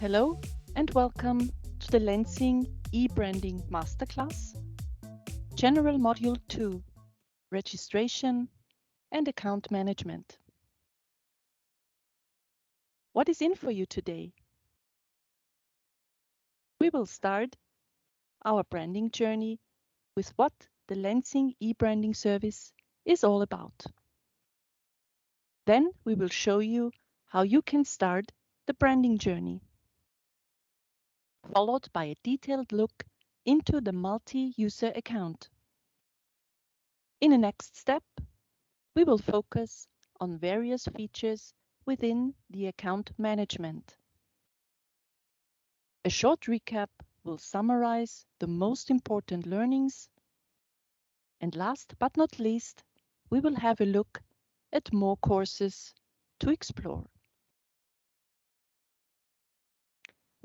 Hello and welcome to the Lenzing e-branding Masterclass, General Module 2, Registration and Account Management. What is in for you today? We will start our branding journey with what the Lenzing e-branding service is all about. Then we will show you how you can start the branding journey, followed by a detailed look into the multi-user account. In the next step, we will focus on various features within the account management. A short recap will summarize the most important learnings. And last but not least, we will have a look at more courses to explore.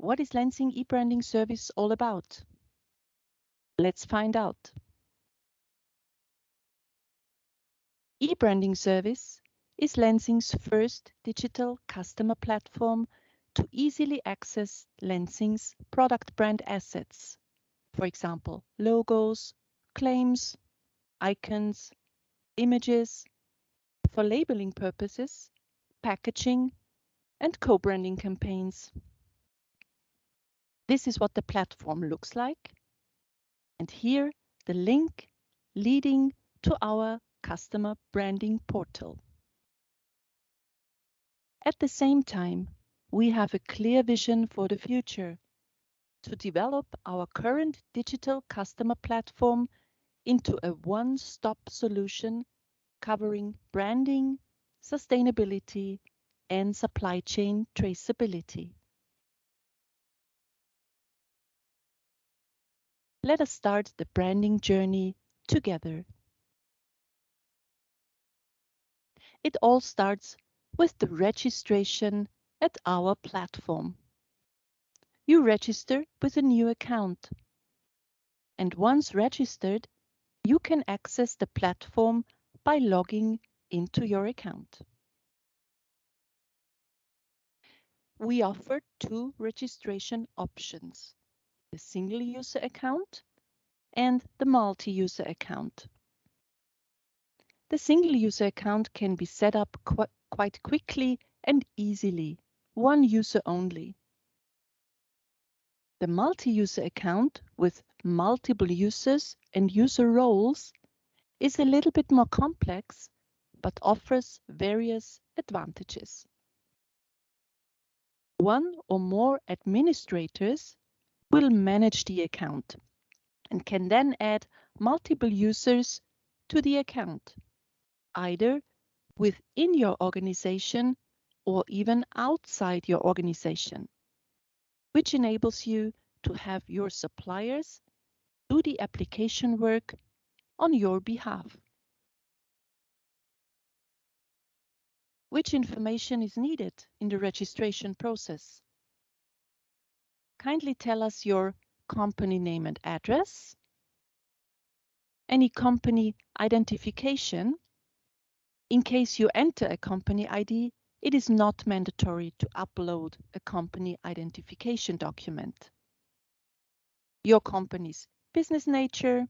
What is Lenzing e-branding service all about? Let's find out. E-branding service is Lenzing's first digital customer platform to easily access Lenzing's product brand assets. For example, logos, claims, icons, images, for labeling purposes, packaging, and co-branding campaigns. This is what the platform looks like. And here, the link leading to our customer branding portal. At the same time, we have a clear vision for the future to develop our current digital customer platform into a one-stop solution covering branding, sustainability, and supply chain traceability. Let us start the branding journey together. It all starts with the registration at our platform. You register with a new account, and once registered, you can access the platform by logging into your account. We offer two registration options: the single user account and the multi-user account. The single user account can be set up quite quickly and easily, one user only. The multi-user account with multiple users and user roles is a little bit more complex, but offers various advantages. One or more administrators will manage the account and can then add multiple users to the account, either within your organization or even outside your organization, which enables you to have your suppliers do the application work on your behalf. Which information is needed in the registration process? Kindly tell us your company name and address, any company identification. In case you enter a company ID, it is not mandatory to upload a company identification document. Your company's business nature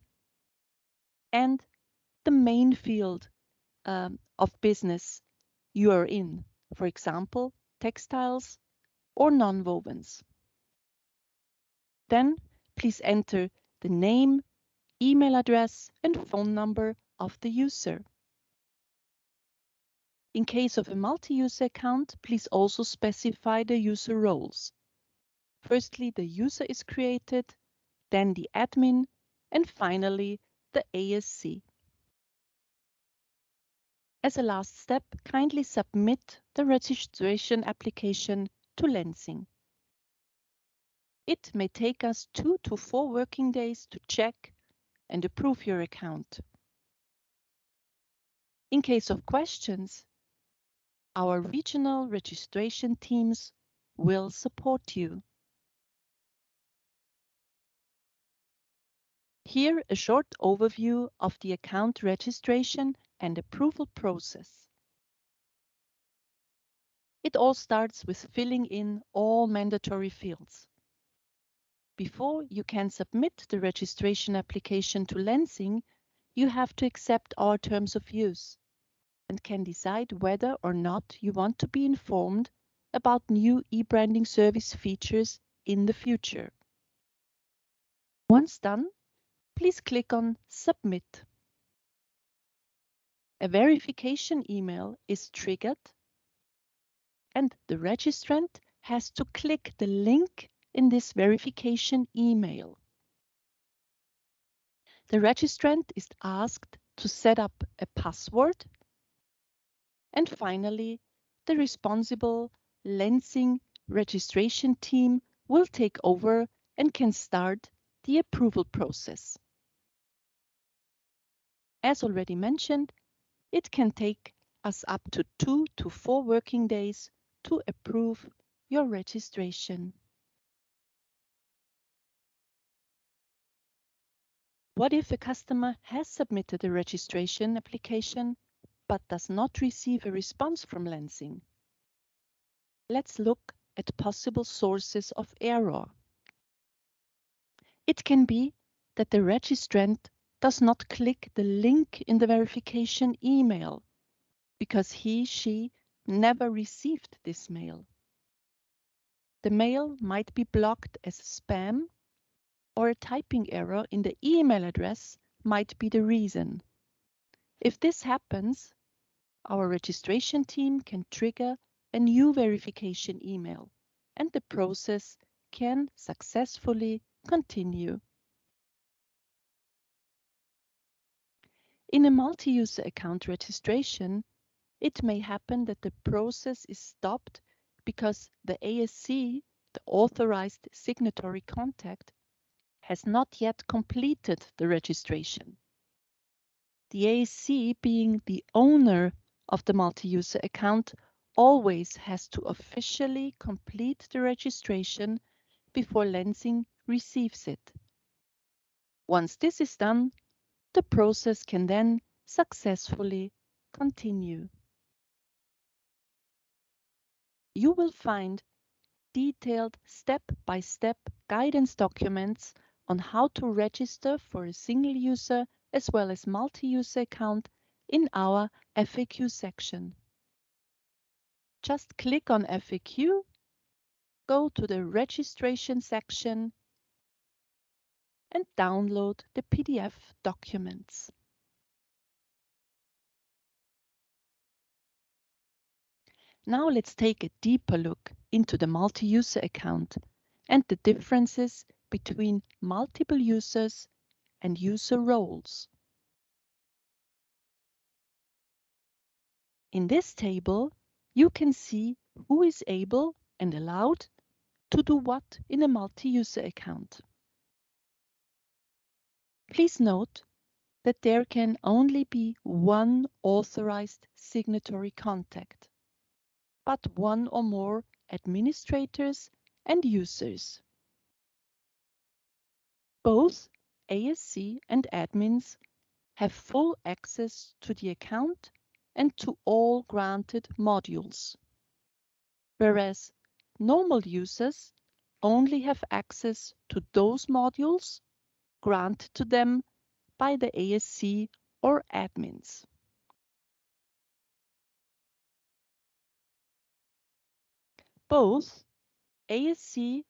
and the main field of business you are in, for example, textiles or nonwovens. Then please enter the name, email address, and phone number of the user. In case of a multi-user account, please also specify the user roles. Firstly, the user is created, then the admin, and finally the ASC. As a last step, kindly submit the registration application to Lenzing. It may take us 2 to 4 working days to check and approve your account. In case of questions, our regional registration teams will support you. Here, a short overview of the account registration and approval process. It all starts with filling in all mandatory fields. Before you can submit the registration application to Lenzing, you have to accept our terms of use and can decide whether or not you want to be informed about new e-branding service features in the future. Once done, please click on Submit. A verification email is triggered and the registrant has to click the link in this verification email. The registrant is asked to set up a password, and finally, the responsible Lenzing registration team will take over and can start the approval process. As already mentioned, it can take us up to 2 to 4 working days to approve your registration. What if a customer has submitted a registration application but does not receive a response from Lenzing? Let's look at possible sources of error. It can be that the registrant does not click the link in the verification email because she never received this mail. The mail might be blocked as spam, or a typing error in the email address might be the reason. If this happens, our registration team can trigger a new verification email, and the process can successfully continue. In a multi-user account registration, it may happen that the process is stopped because the ASC, the authorized signatory contact, has not yet completed the registration. The ASC, being the owner of the multi-user account, always has to officially complete the registration before Lenzing receives it. Once this is done, the process can then successfully continue. You will find detailed step-by-step guidance documents on how to register for a single user as well as multi-user account in our FAQ section. Just click on FAQ, go to the registration section, and download the PDF documents. Now let's take a deeper look into the multi-user account and the differences between multiple users and user roles. In this table, you can see who is able and allowed to do what in a multi-user account. Please note that there can only be one authorized signatory contact, but one or more administrators and users. Both ASC and admins have full access to the account and to all granted modules, whereas normal users only have access to those modules granted to them by the ASC or admins. Both ASC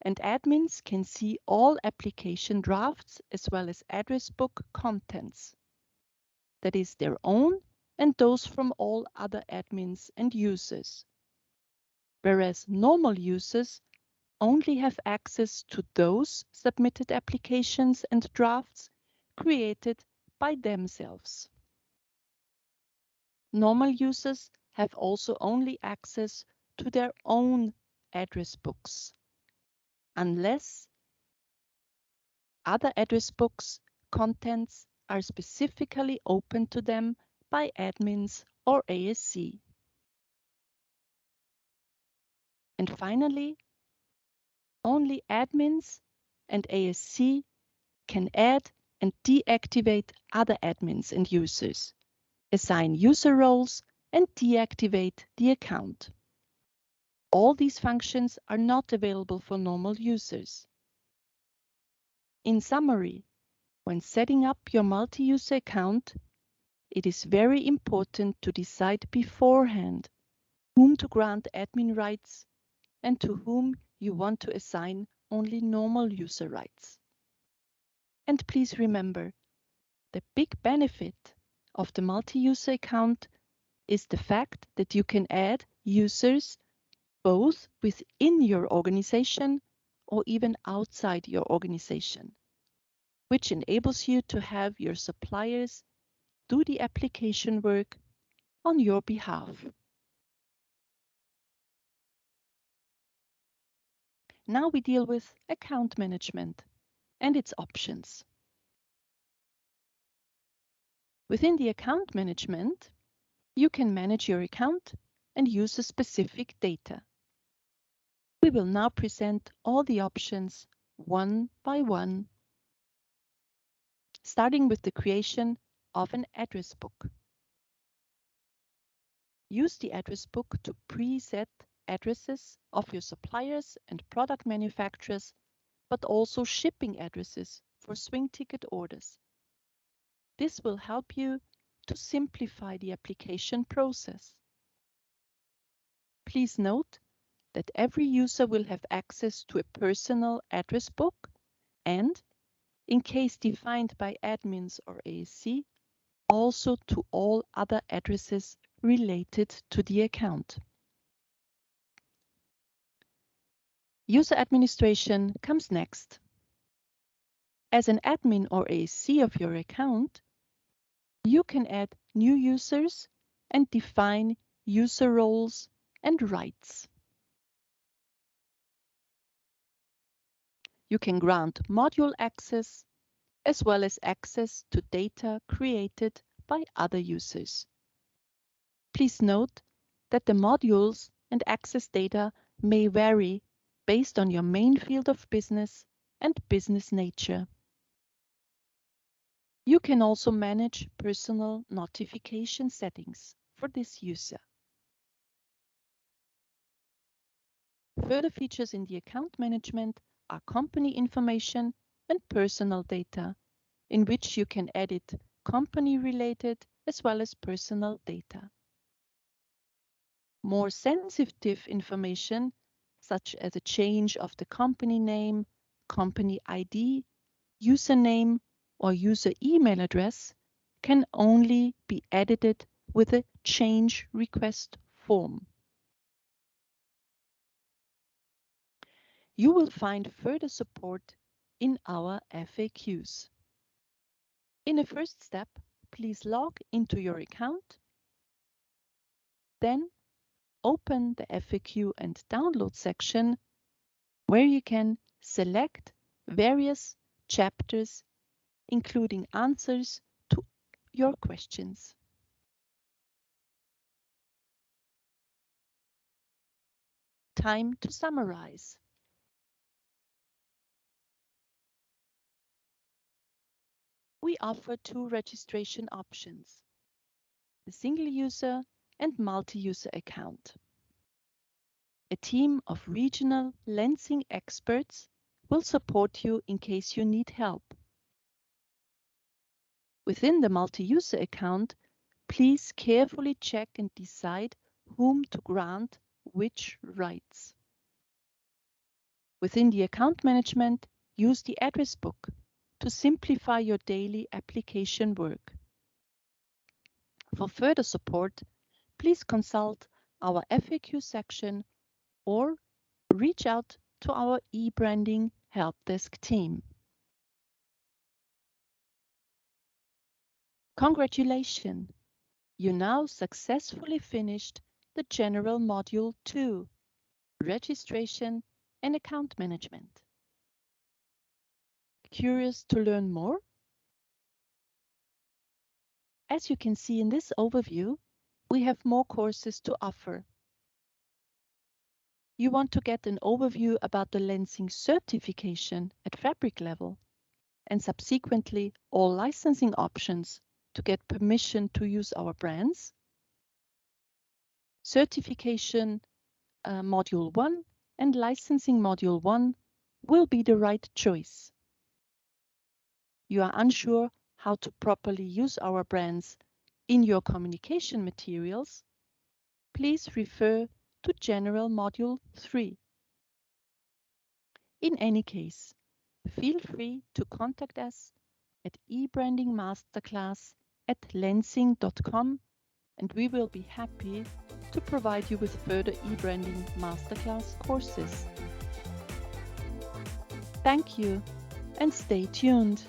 and admins can see all application drafts as well as address book contents, that is their own and those from all other admins and users, whereas normal users only have access to those submitted applications and drafts created by themselves. Normal users have also only access to their own address books, unless other address books contents are specifically open to them by admins or ASC. And finally, only admins and ASC can add and deactivate other admins and users, assign user roles, and deactivate the account. all these functions are not available for normal users. In summary, when setting up your multi-user account, it is very important to decide beforehand whom to grant admin rights and to whom you want to assign only normal user rights. And please remember, the big benefit of the multi-user account is the fact that you can add users both within your organization or even outside your organization, which enables you to have your suppliers do the application work on your behalf. Now we deal with account management and its options. Within the account management, you can manage your account and use a specific data. We will now present all the options one by one, starting with the creation of an address book. Use the address book to preset addresses of your suppliers and product manufacturers, but also shipping addresses for swing ticket orders. This will help you to simplify the application process. Please note that every user will have access to a personal address book and, in case defined by admins or ASC, also to all other addresses related to the account. User administration comes next. As an admin or ASC of your account, you can add new users and define user roles and rights. You can grant module access as well as access to data created by other users. Please note that the modules and access data may vary based on your main field of business and business nature. You can also manage personal notification settings for this user. Further features in the account management are company information and personal data, in which you can edit company-related as well as personal data. More sensitive information, such as a change of the company name, company ID, username, or user email address, can only be edited with a change request form. You will find further support in our FAQs. In a first step, please log into your account, then open the FAQ and download section where you can select various chapters, including answers to your questions. Time to summarize. We offer two registration options, the single user and multi-user account. A team of regional Lenzing experts will support you in case you need help. Within the multi-user account, please carefully check and decide whom to grant which rights. Within the account management, use the address book to simplify your daily application work. For further support, please consult our FAQ section or reach out to our e-branding help desk team. Congratulations! You now successfully finished the General Module 2, Registration and Account Management. Curious to learn more? As you can see in this overview, we have more courses to offer. You want to get an overview about the Lenzing certification at fabric level and subsequently all licensing options to get permission to use our brands? Certification Module 1 and Licensing Module 1 will be the right choice. You are unsure how to properly use our brands in your communication materials? Please refer to General Module 3. In any case, feel free to contact us at ebrandingmasterclass@lenzing.com, and we will be happy to provide you with further eBranding Masterclass courses. Thank you and stay tuned.